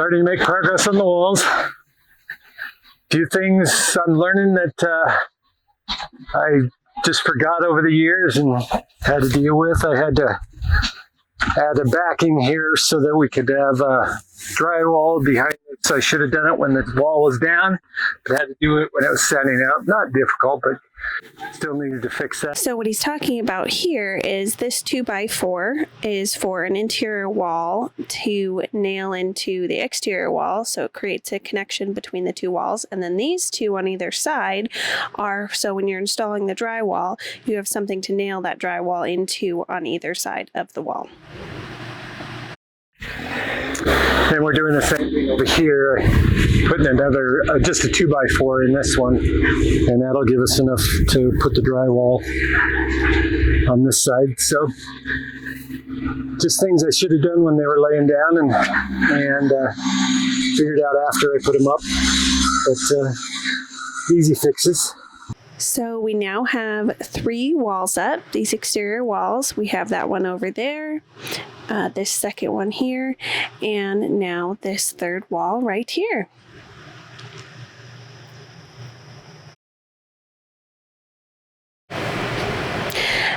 starting to make progress on the walls. A few things I'm learning that I just forgot over the years and had to deal with. I had to add a backing here so that we could have drywall behind it. So I should have done it when the wall was down, but I had to do it when it was standing up. Not difficult, but still needed to fix that. So what he's talking about here is this 2x4 is for an interior wall to nail into the exterior wall. So it creates a connection between the two walls. And then these two on either side are, so when you're installing the drywall, you have something to nail that drywall into on either side of the wall. And we're doing the same thing over here, putting another, just a 2x4 in this one, and that'll give us enough to put the drywall on this side. So just things I should have done when they were laying down and figured out after I put them up, but easy fixes. So we now have 3 walls up, these exterior walls. We have that one over there, this second one here, and now this third wall right here.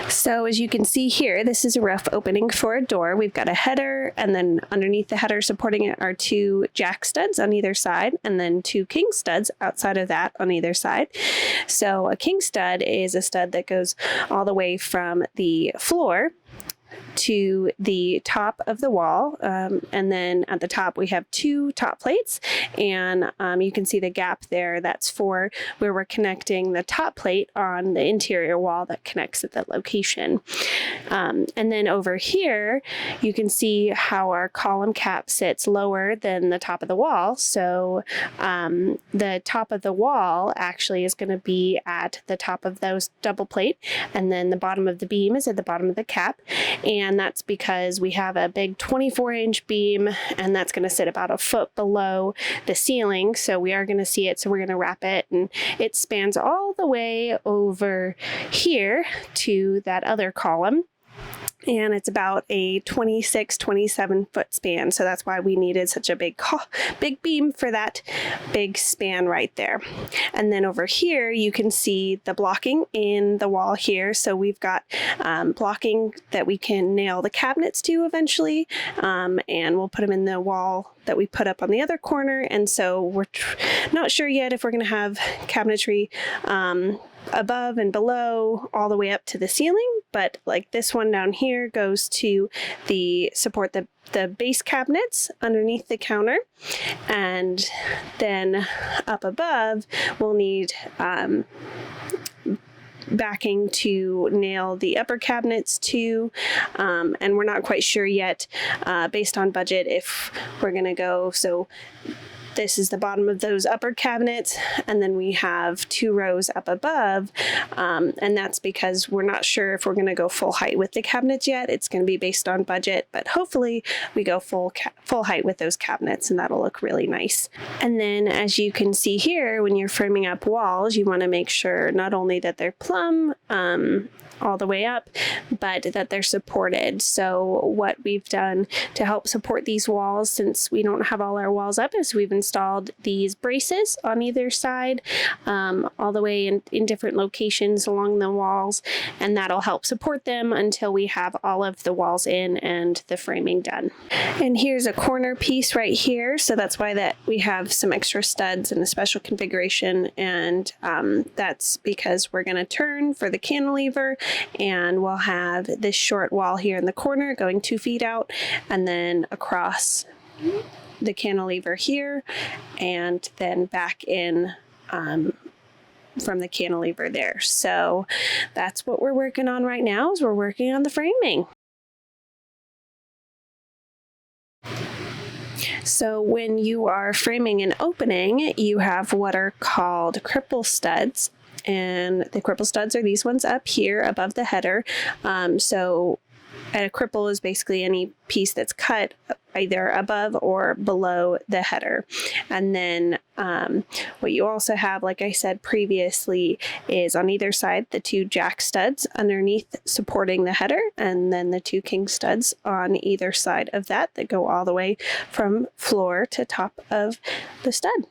So as you can see here, this is a rough opening for a door. We've got a header, and then underneath the header supporting it are 2 jack studs on either side, and then 2 king studs outside of that on either side. So a king stud is a stud that goes all the way from the floor to the top of the wall, and then at the top we have 2 top plates, and you can see the gap there. That's for where we're connecting the top plate on the interior wall that connects at that location. And then over here you can see how our column cap sits lower than the top of the wall. So the top of the wall actually is going to be at the top of those double plate, and then the bottom of the beam is at the bottom of the cap. And that's because we have a big 24-inch beam, and that's going to sit about a foot below the ceiling. So we are going to see it. So we're going to wrap it, and it spans all the way over here to that other column. And it's about a 27 foot span. So that's why we needed such a big beam for that big span right there. And then over here, you can see the blocking in the wall here. So we've got blocking that we can nail the cabinets to eventually. And we'll put them in the wall that we put up on the other corner. And so we're not sure yet if we're going to have cabinetry above and below all the way up to the ceiling, but like this one down here goes to support the base cabinets underneath the counter, and then up above we'll need backing to nail the upper cabinets to, and we're not quite sure yet based on budget if we're gonna go. So this is the bottom of those upper cabinets, and then we have 2 rows up above, and that's because we're not sure if we're going to go full height with the cabinets yet. It's going to be based on budget, but hopefully we go full height with those cabinets, and that'll look really nice. And then as you can see here, when you're framing up walls, you want to make sure not only that they're plumb all the way up, but that they're supported. So what we've done to help support these walls, since we don't have all our walls up, is we've installed these braces on either side, all the way in different locations along the walls, and that'll help support them until we have all of the walls in and the framing done. And here's a corner piece right here, so that's why that we have some extra studs and a special configuration, and that's because we're going to turn for the cantilever, and we'll have this short wall here in the corner going 2 feet out, and then across the cantilever here, and then back in from the cantilever there. So that's what we're working on right now, is we're working on the framing. So when you are framing an opening, you have what are called cripple studs. And the cripple studs are these ones up here above the header. So And a cripple is basically any piece that's cut either above or below the header. And then what you also have, like I said previously, is on either side the 2 jack studs underneath supporting the header, and then the 2 king studs on either side of that go all the way from floor to top of the stud.